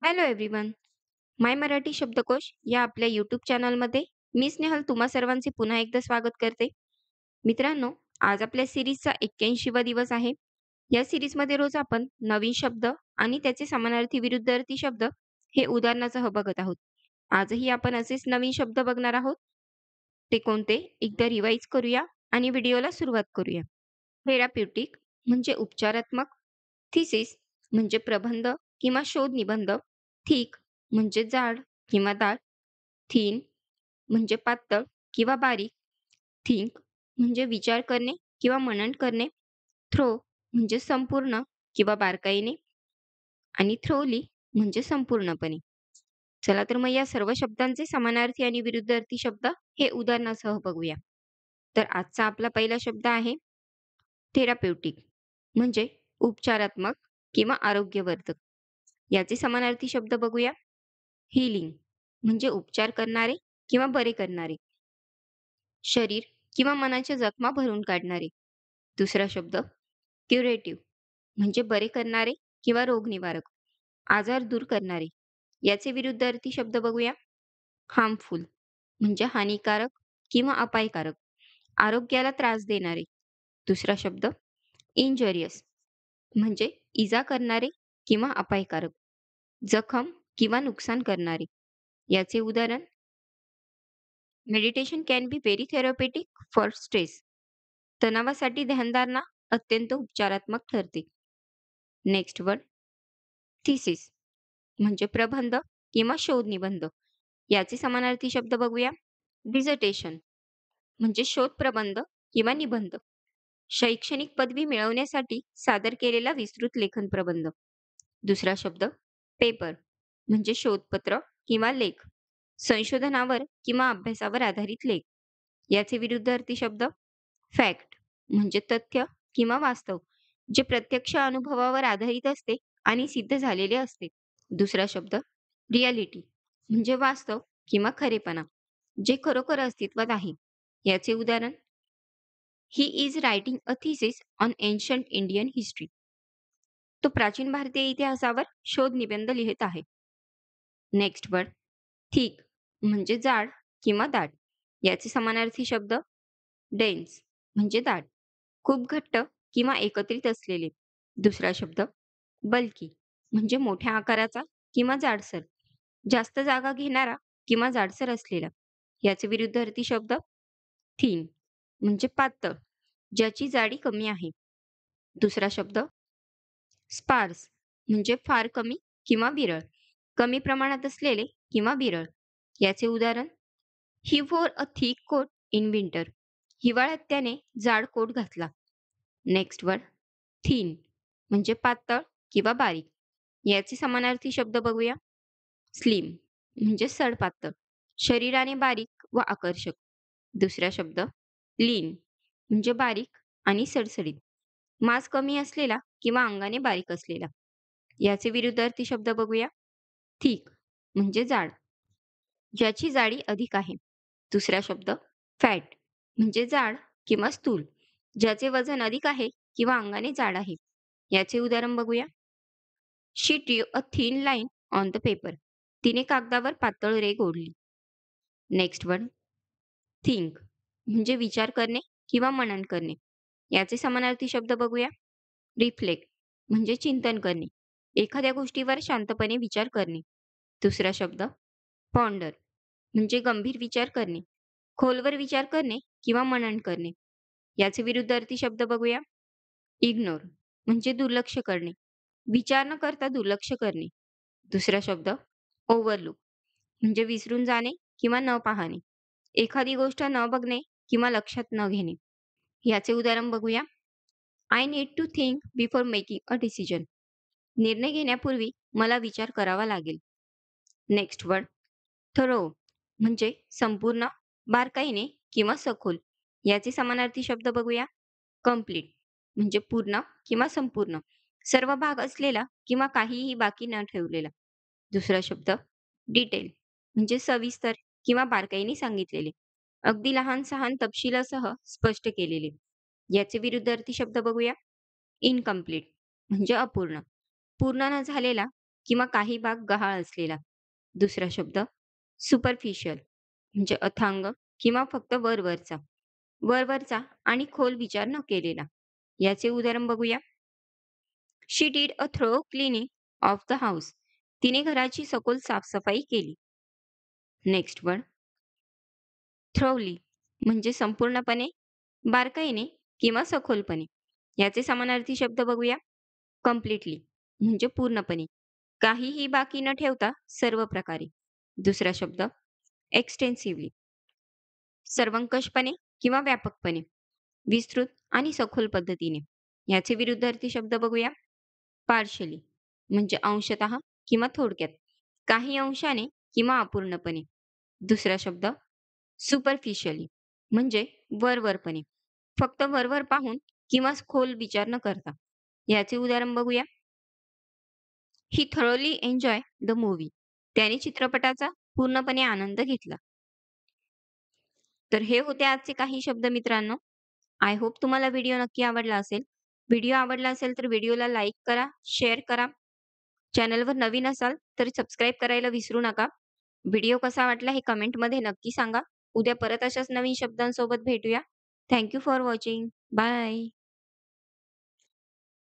Hello everyone. माय मराठी शब्दकोश या आपल्या यूट्यूब चॅनलमध्ये मी स्नेहल तुम्हा सर्वांचे पुन्हा एकदा स्वागत करते. मित्रांनो, आज आपल्या सिरीजचा 81वा दिवस आहे. या सिरीजमध्ये रोज आपण नवीन शब्द आणि त्याचे समानार्थी विरुद्धार्थी शब्द हे उदाहरणासह बघत आहोत. आजही आपण असेच नवीन शब्द बघणार आहोत. ते कोणते एकदा रिवाईज करूया आणि व्हिडिओला सुरुवात करूया. थेराप्युटिक म्हणजे उपचारात्मक, थिसिस म्हणजे प्रबंध किंवा शोध निबंध, थिक म्हणजे जाड किंवा दाट, थिन म्हणजे पातळ किंवा बारीक, थिंक म्हणजे विचार करणे किंवा मनन करणे, थ्रो म्हणजे संपूर्ण किंवा बारकाईने आणि थ्रोली म्हणजे संपूर्णपणे. चला तर मग या सर्व शब्दांचे समानार्थी आणि विरुद्धार्थी शब्द हे उदाहरणासह बघूया. तर आजचा आपला पहिला शब्द आहे थेरापेउटिक म्हणजे उपचारात्मक किंवा आरोग्यवर्धक. याचे समानार्थी शब्द बघूया. हीलिंग म्हणजे उपचार करणारे किंवा बरे करणारे. शरीर किंवा मनाच्या जखमा भरून काढणारे. दुसरा शब्द क्युरेटिव्ह म्हणजे बरे करणारे किंवा रोगनिवारक, आजार दूर करणारे. याचे विरुद्धार्थी शब्द बघूया. हार्मफुल म्हणजे हानिकारक किंवा अपायकारक, आरोग्याला त्रास देणारे. दुसरा शब्द इंजरियस म्हणजे इजा करणारे किंवा अपायकारक, जखम किंवा नुकसान करणारे. याचे उदाहरण meditation can be very therapeutic for stress. तणावासाठी ध्यानधारणा अत्यंत उपचारात्मक ठरते. नेक्स्ट वर्ड थिसिस म्हणजे प्रबंध किंवा शोध निबंध. याचे समानार्थी शब्द बघूया. डिझर्टेशन म्हणजे शोध प्रबंध किंवा निबंध. शैक्षणिक पदवी मिळवण्यासाठी सादर केलेला विस्तृत लेखन प्रबंध. दुसरा शब्द पेपर म्हणजे शोधपत्र किंवा लेख, संशोधनावर किंवा अभ्यासावर आधारित लेख. याचे विरुद्धार्थी शब्द फॅक्ट म्हणजे तथ्य किंवा वास्तव, जे प्रत्यक्ष अनुभवावर आधारित असते आणि सिद्ध झालेले असते. दुसरा शब्द रियालिटी म्हणजे वास्तव किंवा खरेपणा, जे खरोखर अस्तित्वात आहे. याचे उदाहरण he is writing a thesis on ancient Indian history. तो प्राचीन भारतीय इतिहासावर शोध निबंध लिहित आहे. नेक्स्ट वर्ड थिक म्हणजे जाड किंवा दाट. याचे समानार्थी शब्द डेन्स म्हणजे दाट, खूप घट्ट किंवा एकत्रित असलेले. दुसरा शब्द बल्की म्हणजे मोठ्या आकाराचा किंवा जाडसर, जास्त जागा घेणारा किंवा जाडसर असलेला. याचे विरुद्धार्थी शब्द थिन म्हणजे पातळ, ज्याची जाडी कमी आहे. दुसरा शब्द स्पार्स म्हणजे फार कमी किंवा विरळ, कमी प्रमाणात असलेले किंवा विरळ. याचे उदाहरण ही wore a thick coat in winter. हिवाळ्यात त्याने जाड कोट घातला. नेक्स्ट वर्ड थीन म्हणजे पातळ किंवा बारीक. याचे समानार्थी शब्द बघूया. स्लिम म्हणजे सडपातळ, शरीराने बारीक व आकर्षक. दुसरा शब्द लीन म्हणजे बारीक आणि सडसडीत, मांस कमी असलेला किंवा अंगाने बारीक असलेला. याचे विरुद्धार्थी शब्द बघूया. थिक म्हणजे जाड, ज्याची जाडी अधिक आहे. दुसरा शब्द फॅट म्हणजे जाड किंवा स्थूल, ज्याचे वजन अधिक आहे किंवा अंगाने जाड आहे. याचे उदाहरण बघूया. She drew a thin line on the paper. तिने कागदावर पातळ रेघ ओढली. नेक्स्ट वन थिंक म्हणजे विचार करणे किंवा मनन करणे. याचे समानार्थी शब्द बघूया. रिफ्लेक्ट म्हणजे चिंतन करणे, एखाद्या गोष्टीवर शांतपणे विचार करणे. दुसरा शब्द पॉन्डर म्हणजे गंभीर विचार करणे, खोलवर विचार करणे किंवा मनन करणे. याचे विरुद्धार्थी शब्द बघूया. इग्नोर म्हणजे दुर्लक्ष करणे, विचार न करता दुर्लक्ष करणे. दुसरा शब्द ओव्हरलुक म्हणजे विसरून जाणे किंवा न पाहणे, एखादी गोष्ट न बघणे किंवा लक्षात न घेणे. याचे उदाहरण बघूया. I need to think before making a decision. निर्णय घेण्यापूर्वी मला विचार करावा लागेल. नेक्स्ट वर्ड थरो म्हणजे संपूर्ण, बारकाईने किंवा सखोल. याचे समानार्थी शब्द बघूया. कंप्लीट म्हणजे पूर्ण किंवा संपूर्ण, सर्व भाग असलेला किंवा काहीही बाकी न ठेवलेला. दुसरा शब्द डिटेल म्हणजे सविस्तर किंवा बारकाईने सांगितलेले, अगदी लहान सहान तपशिलासह स्पष्ट केलेले. याचे विरुद्धार्थी शब्द बघूया. इनकम्प्लीट म्हणजे अपूर्ण, पूर्ण न झालेला किंवा काही भाग गहाळ असलेला. दुसरा शब्द सुपरफिशियल म्हणजे अथांग किंवा फक्त वरवरचा. वरवरचा आणि खोल विचार न केलेला. याचे उदाहरण बघूया. She did a thorough cleaning of the house. तिने घराची सखोल साफसफाई केली. नेक्स्ट वन थ्रोली म्हणजे संपूर्णपणे, बारकाईने किंवा सखोलपणे. याचे समानार्थी शब्द बघूया. कंप्लीटली म्हणजे पूर्णपणे, काहीही बाकी न ठेवता सर्व प्रकारे. दुसरा शब्द एक्सटेन्सिव्हली सर्वंकषपणे किंवा व्यापकपणे, विस्तृत आणि सखोल पद्धतीने. याचे विरुद्धार्थी शब्द बघूया. पार्शली म्हणजे अंशतः किंवा थोडक्यात, काही अंशाने किंवा अपूर्णपणे. दुसरा शब्द सुपरफिशियली म्हणजे वरवरपणे, फक्त वरवर पाहून किंवा खोल विचार न करता. याचे उदाहरण बघूया. ही थरोली एन्जॉय द मूव्ही. त्याने चित्रपटाचा पूर्णपणे आनंद घेतला. तर हे होते आजचे काही शब्द मित्रांनो. आय होप तुम्हाला व्हिडिओ नक्की आवडला असेल. व्हिडिओ आवडला असेल तर व्हिडिओला लाईक करा, शेअर करा. चॅनलवर नवीन असाल तर सबस्क्राईब करायला विसरू नका. व्हिडिओ कसा वाटला हे कमेंटमध्ये नक्की सांगा. उद्या परत अशाच नवीन शब्दांसोबत भेटूया. Thank for watching. बाय.